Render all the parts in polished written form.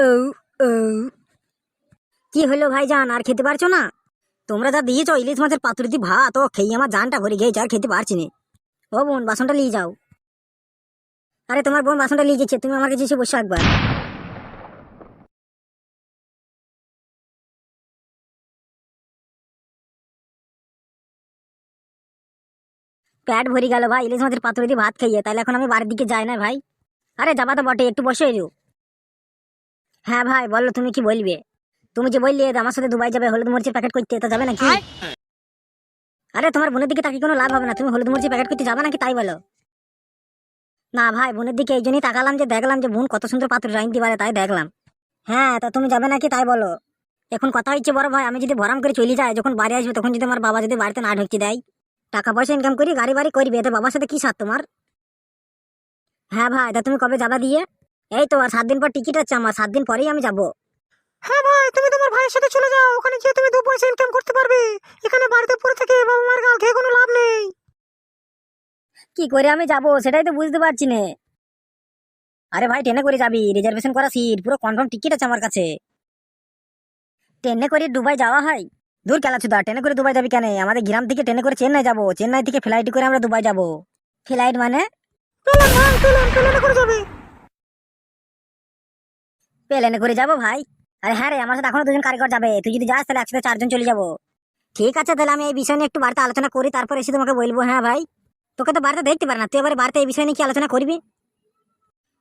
ও ও কি হলো ভাইজান, আর খেতে পারছো না? তোমরা যা দিয়েছো ইলিশ মাছের পাতুরি দিয়ে ভাত, ও খেয়ে আমার জানটা ভরে গিয়েছে, আর খেতে পারছি না। ও বোন, বাসনটা নিয়ে যাও। আরে তোমার বোন বাসনটা নিয়ে গেছে, তুমি আমার কাছে এসে বসো একবার। পেট ভরে গেল ভাই ইলিশ মাছের পাতুরি দিয়ে ভাত খাইয়ে, তাহলে এখন আমি বাড়ির দিকে যাই না ভাই। আরে যাবা তো বটে, একটু বসে এলো। হ্যাঁ ভাই বলো, তুমি কি বলবে? তুমি যে বললে আমার সাথে দুবাই যাবে হলুদ মরিচের প্যাকেট করতে, তা যাবে নাকি? আরে তোমার বোনের দিকে তাকে কোনো লাভ হবে না, তুমি হলুদ মরিচের প্যাকেট করতে যাবে নাকি তাই বলো। না ভাই, বোনের দিকে এই জন্যই তাকালাম যে দেখলাম যে বোন কত সুন্দর পাত্র রাইন দিতে পারে, তাই দেখলাম। হ্যাঁ, তা তুমি যাবে নাকি তাই বলো। এখন কথা হচ্ছে বড় ভাই, আমি যদি ভরাম করে চলে যাই, যখন বাড়ি আসবে তখন যদি আমার বাবা যদি বাড়িতে না ঢুকতে দেয়, টাকা পয়সা ইনকাম করি গাড়ি বাড়ি করবে, তো বাবার সাথে কি সাথ তোমার? হ্যাঁ ভাই, তা তুমি কবে যাবা দিয়ে? এই তো আর 7 দিন পর টিকিট আছে আমার, 7 দিন পরেই আমি যাবো। হ্যাঁ ভাই, তুমি তোমার ভাইয়ের সাথে চলে যাও, ওখানে গিয়ে তুমি 2 পয়সা ইনকাম করতে পারবে। এখানে বাড়িতে পড়ে থেকে বাবা মার গাল খেয়ে কোনো লাভ নেই। কি করে আমি যাবো সেটাই তো বুঝতে পারছি না। আরে ভাই, ট্রেনে করে যাবি, রিজার্ভেশন করা সিট, পুরো কনফার্ম টিকিট আছে আমার কাছে। ট্রেনে করে দুবাই যাওয়া হয়? দূর কেলাচুদা, ট্রেনে করে দুবাই যাবি কেন? আমাদের গ্রাম থেকে ট্রেনে করে চেন্নাই যাবো, চেন্নাই থেকে ফ্লাইট করে আমরা দুবাই যাবো। ফ্লাইট মানে? প্লেন ভাই, প্লেনে করে যাবে। প্লেনে করে যাবো ভাই? আরে হ্যাঁ রে, আমার সাথে এখনো 2 জন কারিগর যাবে, তুই যদি যাস তাহলে একসাথে 4 জন চলে যাবো। ঠিক আছে, তাহলে আমি এই বিষয় নিয়ে একটু বাড়িতে আলোচনা করি, তারপর এসে তোমাকে বলবো। হ্যাঁ ভাই, তোকে তো বাড়িতে দেখতে পারে না, তুই এবার বাড়িতে এই বিষয় নিয়ে কি আলোচনা করবি?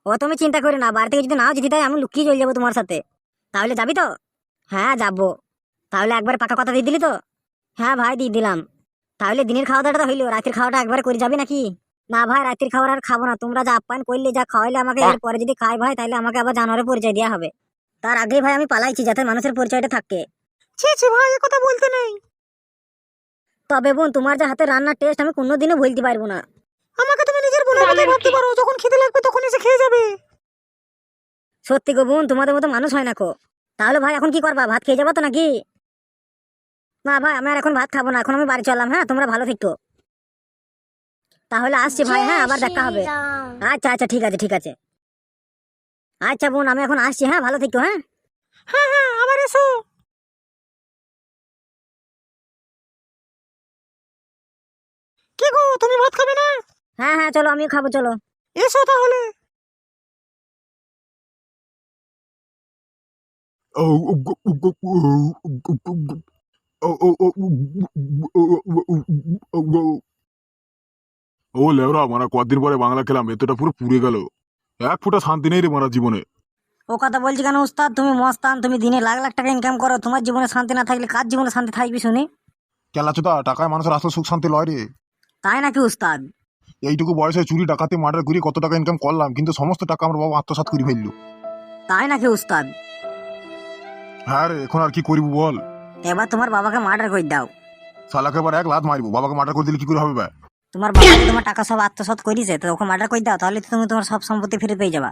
ও তুমি চিন্তা করি না, বাড়ি থেকে যদি নাও যেতে দেয় আমি লুকিয়ে চলে যাবো তোমার সাথে। তাহলে যাবি তো? হ্যাঁ যাবো। তাহলে একবার পাকা কথা দিয়ে দিলি তো? হ্যাঁ ভাই, দিয়ে দিলাম। তাহলে দিনের খাওয়া দাওয়াটা তো হইলো, রাতের খাওয়াটা একবার করে যাবি নাকি? না ভাই, রাতের খাবার আর খাবো না, তোমরা যা আপ্যায়ন করলে, যা খাওয়াইলে আমাকে, এরপরে যদি খাই ভাই তাহলে আমাকে আবার জানোয়ারের পরিচয় দেওয়া হবে। তার আগে ভাই আমি পালাইছি, যাতে মানুষের পরিচয়টা থাকে। ছি ছি ভাই, এ কথা বলতে নেই। তবে বোন, তোমার যে হাতের রান্নার টেস্ট আমি কোনোদিনও ভুলতে পারবো না। আমাকে তুমি নিজের বোনের মতো ভাবতে পারো, যখন খিদে লাগবে তখন এসে খেয়ে যাবে। সত্যি গো বোন, তোমাদের মতো মানুষ হয় না কো। তাহলে ভাই এখন কি করবা, ভাত খেয়ে যাবো তো নাকি? না ভাই, আমি আর এখন ভাত খাবো না, এখন আমি বাড়ি চললাম। হ্যাঁ, তোমরা ভালো থেকো। তাহলে আসছি ভাই, হ্যাঁ আবার দেখা হবে। আচ্ছা আচ্ছা, ঠিক আছে ঠিক আছে। আচ্ছা বোন, আমি এখন আসছি, হ্যাঁ ভালো থেকো। হ্যাঁ হ্যাঁ হ্যাঁ, আবার এসো। কি গো, তুমি ভাত খাবে না? হ্যাঁ হ্যাঁ, চলো আমিও খাবো, চলো। এসো তাহলে। ও লেওরা মারা, কদিন পরে বাংলা খেলাম, এতটা পুরো পুড়ে গেল। এক ফোঁটা শান্তি নেই রে মারা জীবনে। ও কথা বলছি কেন উস্তাদ? তুমি মস্তান, তুমি দিনে লাখ লাখ টাকা ইনকাম করো, তোমার জীবনে শান্তি না থাকলে কার জীবনে শান্তি থাকবি শুনি? কেলাচোদা, টাকায় মানুষের আসল সুখ শান্তি লয় রে। তাই নাকি উস্তাদ? এইটুকু বয়সে চুরি ডাকাতি মার্ডার করি কত টাকা ইনকাম করলাম, কিন্তু সমস্ত টাকা আমার বাবা আত্মসাৎ করে ফেললো। তাই নাকি উস্তাদ? হ্যাঁ রে, এখন আর কি করবো বল। এবার তোমার বাবাকে মার্ডার করে দাও। শালাকে এবার এক লাত মারবো, বাবাকে মার্ডার করে দিলে কি করে হবে ভাই? তোমার বাবা যদি তোমার টাকা সব আত্মসাৎ করেছে, তো ওকে মার্ডার করে দাও, তাহলে তো তুমি তোমার সব সম্পত্তি ফিরে পেয়ে যাবা।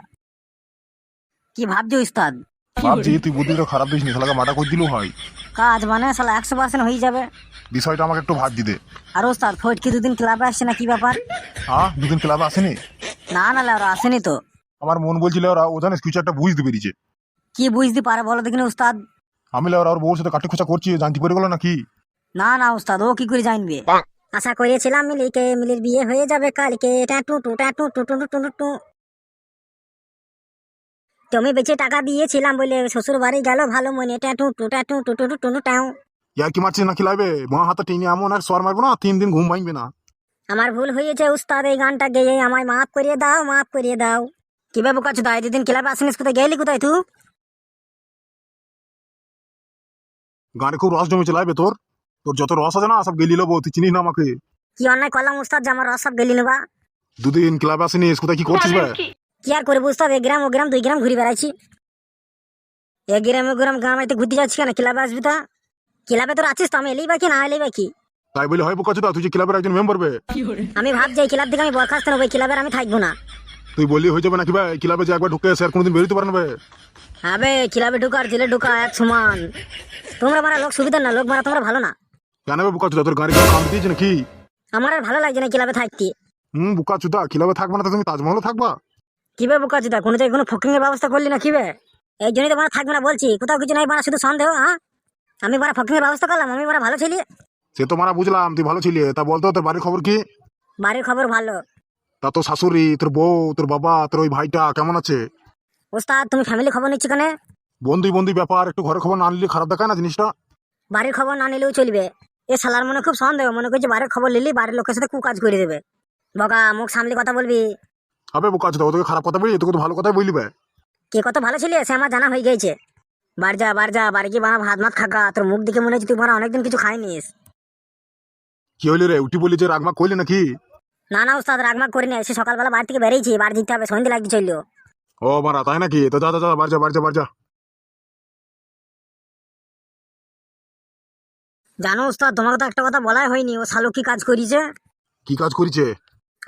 কি ভাবছো উস্তাদ? ভাবছি তুই বুদ্ধিটা খারাপ দিস নি, শালাকে মার্ডার করে দিলেও হয়। কাজ মানে শালা 100% হয়ে যাবে। বিষয়টা আমাকে একটু ভাব দিতে। আর উস্তাদ, ফৈট কি 2 দিন ক্লাবে আসছে না, কি ব্যাপার? হ্যাঁ, দুদিন ক্লাবে আসেনি। না না ওরা আসেনি তো। আমার মন বলছিল ওরা ও জানিস কিছু একটা বুঝতে পেরেছে। কি বুঝতে পারে বলো দেখিনি উস্তাদ? আমি ওরা ওর বউর সাথে কাটি খোঁচা করছি, জানতে পেরে গেলো নাকি? না না উস্তাদ, ও কি করে জানবে? আশা করেছিলাম মিলিকে, মিলির বিয়ে হয়ে যাবে কালকে, ট্যাটু টু ট্যাটু টু টু টু টু টু। তুমি বেঁচে টাকা দিয়েছিলাম বলে শ্বশুর বাড়ি গেল ভালো মনে, ট্যাটু টু ট্যাটু টু টু টু টু ট্যাউ। ইয়া কি মারছিস না খিলাইবে, মা হাতে টিনে এমন এক সর মারবো না 3 দিন ঘুম ভাঙবে না। আমার ভুল হয়েছে উস্তাদ, এই গানটা গেয়ে আমায় মাফ করিয়ে দাও, মাফ করিয়ে দাও। কিভাবে বোকাচ্ছ তাই, 2 দিন ক্লাবে আসিনিস, কোথায় গেলি কোথায় তুই? গানে খুব রস জমেছে লাইবে তোর। তোর যত রস আছে না সব গেলি লোবো, তুই চিনিস না আমাকে। কি অন্যায় করলাম উস্তাদ যে আমার রস সব গেলি নেবা? 2 দিন ক্লাবে আসিনিস, কোথায় কি করছিস ভাই? কি আর করবো উস্তাদ, 1 গ্রাম ও গ্রাম 2 গ্রাম ঘুরে বেড়াইছি। 1 গ্রাম ও গ্রাম গ্রাম আইতে ঘুরতে যাচ্ছি কেন? ক্লাবে আসবি তা? ক্লাবে তোর আছিস তো, আমি এলেই বাকি না এলেই বাকি। তাই বলে হয় বোকাচোদা, তুই যে ক্লাবের একজন মেম্বার বে। আমি ভাবছি এই ক্লাব থেকে আমি বরখাস্ত নেবো, এই ক্লাবের আমি থাকবো না। তুই বললি হয়ে যাবে নাকি ভাই? ক্লাবে যে একবার ঢুকে এসে আর কোনোদিন বেরোতে পারে না ভাই। আবে ক্লাবে ঢুকা আর জেলে ঢুকা এক সমান। তোমরা মারা লোক সুবিধা না, লোক মারা তোমরা ভালো না। কেন ভাই বোকাচোদা, তোর গাড়ি কাম দিয়েছে নাকি? আমার আর ভালো লাগছে না ক্লাবে থাকতে। বোকাচোদা, ক্লাবে থাকবা না তো তুমি তাজমহলে থাকবা? কিবে বোকা চুদা, কোনো জায়গায় কোনো ফকিং এর ব্যবস্থা করলি না কিবে? এই জন্যই তো বাড়া থাকবে না বলছি, কোথাও কিছু নাই বাড়া, শুধু সন্দেহ। হ্যাঁ, আমি বাড়া ফকিংয়ের ব্যবস্থা করলাম, আমি বাড়া ভালো ছিলি। সে তো মারা বুঝলাম তুই ভালো ছিলি, তা বলতো তোর বাড়ির খবর কি? বাড়ির খবর ভালো। তা তোর শাশুড়ি, তোর বউ, তোর বাবা, তোর ওই ভাইটা কেমন আছে? ওস্তাদ তুমি ফ্যামিলি খবর নিচ্ছি কেন? বন্ধু বন্ধু ব্যাপার, একটু ঘরের খবর না নিলে খারাপ দেখায় না জিনিসটা? বাড়ির খবর না নিলেও চলবে। এ শালার মনে খুব সন্দেহ, মনে করছে বাড়ির খবর নিলি বাড়ির লোকের সাথে কুকাজ করে দেবে। বগা, মুখ সামলে কথা বলবি। হবে বোকা আছে, তোকে খারাপ কথা বলি, তোকে তো ভালো কথাই বলবে। কে কত ভালো ছিলে সে আমার জানা হয়ে গেছে। বাড়ি যা, বাড়ি যা, বাড়ি গিয়ে বানা ভাত মাত খাকা। তোর মুখ দেখে মনে হচ্ছে তুই বানা অনেকদিন কিছু খাইনিস। কি হইলি রে, উঠি বলি যে রাগমাগ করলি নাকি? না না ওস্তাদ, রাগমাগ করি না, এসে সকালবেলা বাড়ি থেকে বেরিয়েছি, বাড়ি দিতে হবে, সন্ধে লাগতে চললো। ও মারা তাই নাকি? তো যা যা যা, বাড়ি যা বাড়ি যা বাড়ি যা। জানো ওস্তাদ, তোমাকে তো একটা কথা বলাই হয়নি, ও শালু কি কাজ করিছে। কি কাজ করেছে?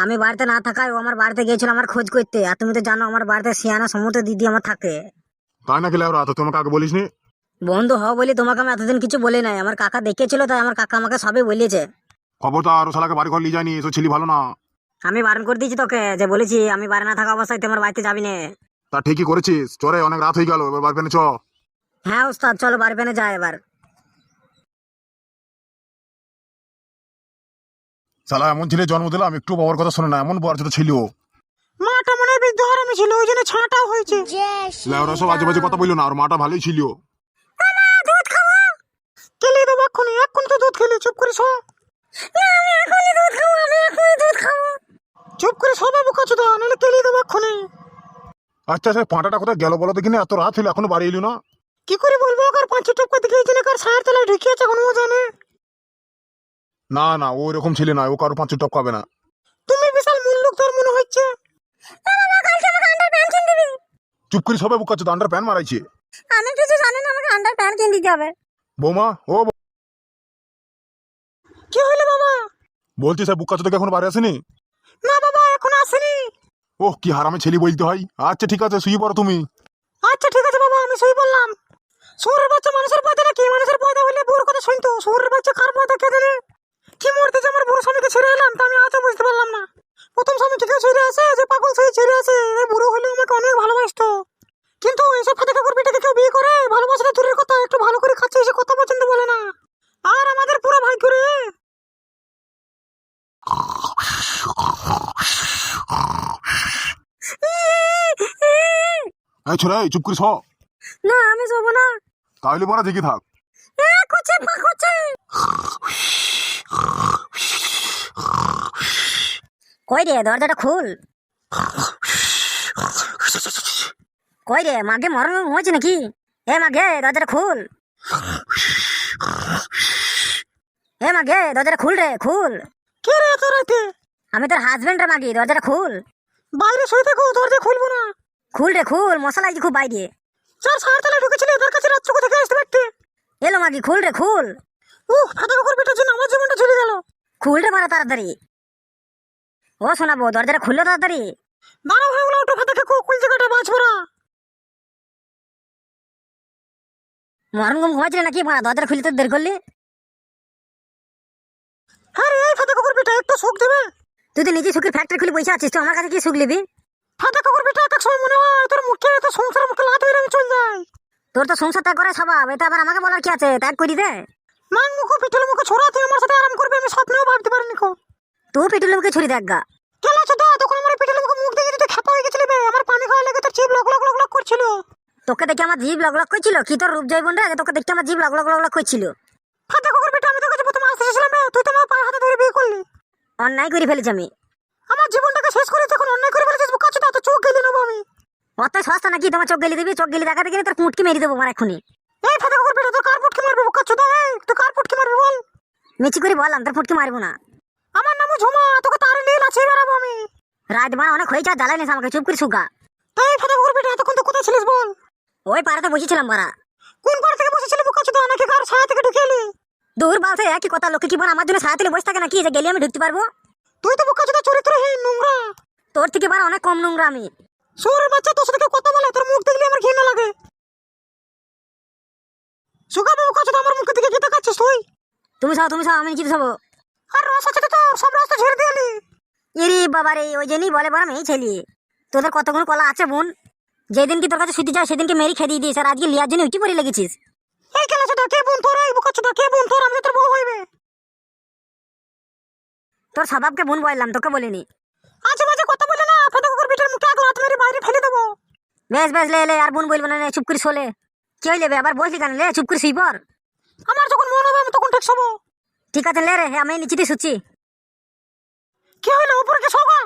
আমি বাড়িতে না থাকায় ও আমার বাড়িতে গিয়েছিল আমার খোঁজ করতে। আর তুমি তো জানো আমার বাড়িতে সিয়ানা সমুদ্র দিদি আমার থাকে। তাই নাকি লেওরা? তো তোমাকে আগে বলিসনি? বন্ধু হও বলি তোমাকে আমি এতদিন কিছু বলি নাই, আমার কাকা দেখেছিল তাই আমার কাকা আমাকে সবই বলিয়েছে। খবরদার ও শালাকে বাড়ি ঘর নিয়ে যায়নি, তো ছেলে ভালো না। আমি বারণ করে দিয়েছি তোকে, যে বলেছি আমি বাড়ি না থাকা অবস্থায় তোমার বাড়িতে যাবি না। তা ঠিকই করেছিস, চরে অনেক রাত হয়ে গেল, এবার বাড়ি পেনে চ। হ্যাঁ ওস্তাদ, চলো বাড়ি পেনে যাই এবার। শালা এমন ছেলে জন্ম দিলাম, একটু বাবার কথা শোনে না, এমন বর যেটা ছিল। মাটা মনে হয় বৃদ্ধ হারামি ছিল, ওই জন্য ছাঁটাও হয়েছে। লেওরা সব আজে বাজে কথা বললো না, আর মাটা ভালোই ছিল। দুধ খাওয়া কেলে দেবো এক্ষুনি, এক্ষুনি তো দুধ খেলে, চুপ করে শো। চুপ করে সব বোকা চোদা, নাহলে কেলে দেবো এক্ষুনি। আচ্ছা আচ্ছা, পাঁটাটা কোথায় গেল বলো দেখিনি? এত রাত হইলো এখনো বাড়ি এলো না। কি করে বলবো, কার পাঁচি টপকা দিকে এই জন্য কার সায়ের তলায় ঢুকিয়েছে এখন ও জানে। না না, ও এরকম ছেলে না, ও কারো পাঁচ টপ পাবে না। তুমি বিশাল মূল্যক তোর মনে হচ্ছে। চুপ করে সবাই বুক করছে, আন্ডার প্যান মারাইছে। আমি কিছু জানি না, আমাকে আন্ডার প্যান্ট কিনে দিতে হবে। বৌমা ও কি হইলো বাবা? বলছি স্যার, বুক কাছে থেকে এখন বাড়ি আসেনি? না বাবা, এখন আসেনি। ওহ, কি হারামে ছেলে বলতে হয়। আচ্ছা ঠিক আছে, শুয়ে পড়ো তুমি। আচ্ছা ঠিক আছে বাবা, আমি শুই বললাম। শুয়োরের বাচ্চা মানুষের পয়দা নাকি? মানুষের পয়দা হইলে বুড়োর কথা শুনতো, শুয়োরের বাচ্চা কার পয়দা কে জানে? কি মরতে যে আমার বুড়ো স্বামীকে ছেড়ে এলাম তা আমি আজও বুঝতে পারলাম না। প্রথম স্বামী থেকে ছেড়ে আসে, যে পাগল সেই ছেড়ে আসে, এই বুড়ো হলেও আমাকে অনেক ভালোবাসতো। কিন্তু এইসব ফাঁদে কাকুর বেটাকে কেউ বিয়ে করে? ভালোবাসাটা দূরের কথা, একটু ভালো করে খাচ্ছে এসে কথা পর্যন্ত বলে না। আর আমাদের পুরো ভাগ্য রে। এই ছোড়া, এই চুপ করে শ। না আমি শোবো না। তাহলে মারা জেগে থাক। করছে পা করছে। কই রে, দরজাটা খুল। কই রে, মাগে মরণ হয়েছে নাকি? এ মাগে, দরজাটা খুল। এ মাগে, দরজাটা খুল রে, খুল। কে রে এত রাতে? আমি তোর হাজবেন্ড রে মাগি, দরজাটা খুল। বাইরে শুয়ে থাকো, দরজা খুলবো না। খুল রে খুল, মশা লাগছে খুব বাইরে। যার সায়ের তলায় ঢুকেছিল এদের কাছে রাত চোখে থেকে আসতে পারতে। এলো মাগি, খুল রে খুল। ফাঁদা কাকুর বেটার জন্য আমার জীবনটা চলে গেল। খুল রে মারা তাড়াতাড়ি। ও শোনাবো, দরজাটা খুললো তাড়াতাড়ি। দাঁড়াও হয়ে গেল, ওটা ফাঁদা কাকু, কোন জায়গাটা বাঁচবো না। মরণ ঘুম ঘুমাইছিলে নাকি মারা? দরজাটা খুলতে তো দেরি করলি। হ্যাঁ রে, এই ফাঁদা কাকুর বেটা একটু সুখ দেবে। তুই তো নিজে সুখের ফ্যাক্টরি খুলে বসে আছিস, তো আমার কাছে কি সুখ নিবি? ফাঁদা কাকুর বেটা এক এক সময় মনে হয় তোর মুখে তো সংসার মুখে লাত হয়ে আমি চল যাই। তোর তো সংসার ত্যাগ করার স্বভাব, এটা আবার আমাকে বলার কি আছে? ত্যাগ করি দে। মান মুখো পিঠের মুখো ছোড়া, তুই আমার সাথে আরাম করবি আমি স্বপ্নেও ভাবতে পারিনি কো। তুই পেটুল মুখে ছুরি দেখ গা। কেন ছোট, তখন আমার পিঠের মুখে মুখ দেখে তুই খেপা হয়ে গেছিলি বে, আমার পানি খাওয়া লেগে তোর জিভ লক লক লক লক করছিল। তোকে দেখে আমার জিভ লক লক করছিল। কি তোর রূপ জৈবন রে, তোকে দেখে আমার জিভ লক লক লক লক করছিল। ফাঁদা কাকুর বেটা, আমি তোর কাছে প্রথমে আসতে চেয়েছিলাম বে, তুই তো আমার পায়ে হাতে ধরে বিয়ে করলি। অন্যায় করে ফেলেছি আমি। আমার জীবনটাকে শেষ করে তখন অন্যায় করে ফেলেছিস বোকা চোদা, তো চোখ গেলে নেবো আমি। অত সস্তা নাকি তোমার চোখ গেলি দিবি? চোখ গেলি দেখাতে গেলে তোর পুঁটকি মেরে দেবো আমার এখনই। এই ফাঁদা কাকুর বেটা, তোর কার পুটকি মারবি বোকা চোদা? এই তুই কার পুটকি মারবি বল? মিছি করে বললাম তোর পুঁটকি মারবো না। আমার নামও ঝুমা, তোকে তারে লীল আছে বেড়াবো আমি। রাত বানা অনেক হয়েছে, আর জ্বালাই নিস আমাকে, চুপ করে শুকা। তাই ফাঁদা কাকুর বেটা, এতক্ষণ তো কোথায় ছিলিস বল? ওই পাড়াতে বসেছিলাম মারা। কোন পার থেকে বসেছিলি বোকা চোদা, নাকি কার ছায়া থেকে ঢুকে এলি? দূর বালতে একই কথা, লোকে কি বল আমার জন্য সারাতে বসে থাকে নাকি যে গেলে আমি ঢুকতে পারবো? তুই তো বোকা চোদা চরিত্রহীন নোংরা। তোর থেকে বার অনেক কম নোংরা আমি। শহরের বাচ্চা তোর সাথে কেউ কথা বলে, তোর মুখ দেখলে আমার ঘৃণা লাগে। শুকাবে বোকা চোদা, আমার মুখের দিকে কি তাকাচ্ছিস তুই? তুমি সব, তুমি সব, আমি কি সব? আর রস আছে তো তোর, সব রস তো ঝেড়ে দিলি। ইরি বাবা রে, ওই জন্যই বলে বড় মেয়ে ছেলে। তোদের কতগুলো কলা আছে বোন? যেদিন কি তোর কাছে শুতে যায় সেদিনকে মেরি খেয়ে দিয়ে দিস, আর আজকে লিয়ার জন্য উঠি পড়ে লেগেছিস। এই খেলাছোটা কে বোন তোর, এই বোকাচোদা কে বোন তোর, আমি তো তোর বউ হইবে। তোর স্বভাবকে বোন বললাম, তোকে বলিনি। আজে বাজে কথা বলে না, ফেদা কুকুর বিটের মুখে আগে হাত মেরে বাইরে ফেলে দেবো। বেশ বেশ, লে লে, আর বোন বলবো না, নে, চুপ করে শোলে। কি হইলে বে, আবার বসলি কেন? লে চুপ করে শুই পর। আমার যখন মন হবে আমি তখন ঠিক শোবো। ঠিক আছে লে রে, আমি নিচেতে শুচ্ছি। কি হইলো উপরে কে শোগা?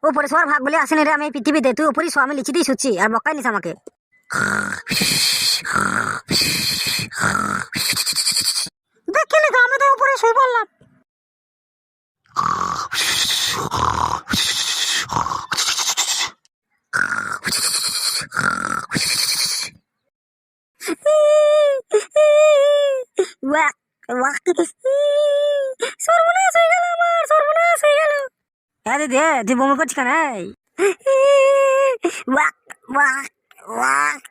উপরে শোয়ার ভাগ বলে আসেনি রে, আমি এই পৃথিবীতে, তুই উপরে শো, আমি নিচেতেই শুচ্ছি, আর বকাই নিস আমাকে। দেখলি গা, আমি তো উপরে শুই বললাম। ওয়াক ওয়াক, সর্বনাশ হয়ে গেল আমার, সর্বনাশ হয়ে গেল। হ্যাঁ দিদি, তুই বমি করছিস কেন? Walk walk walk.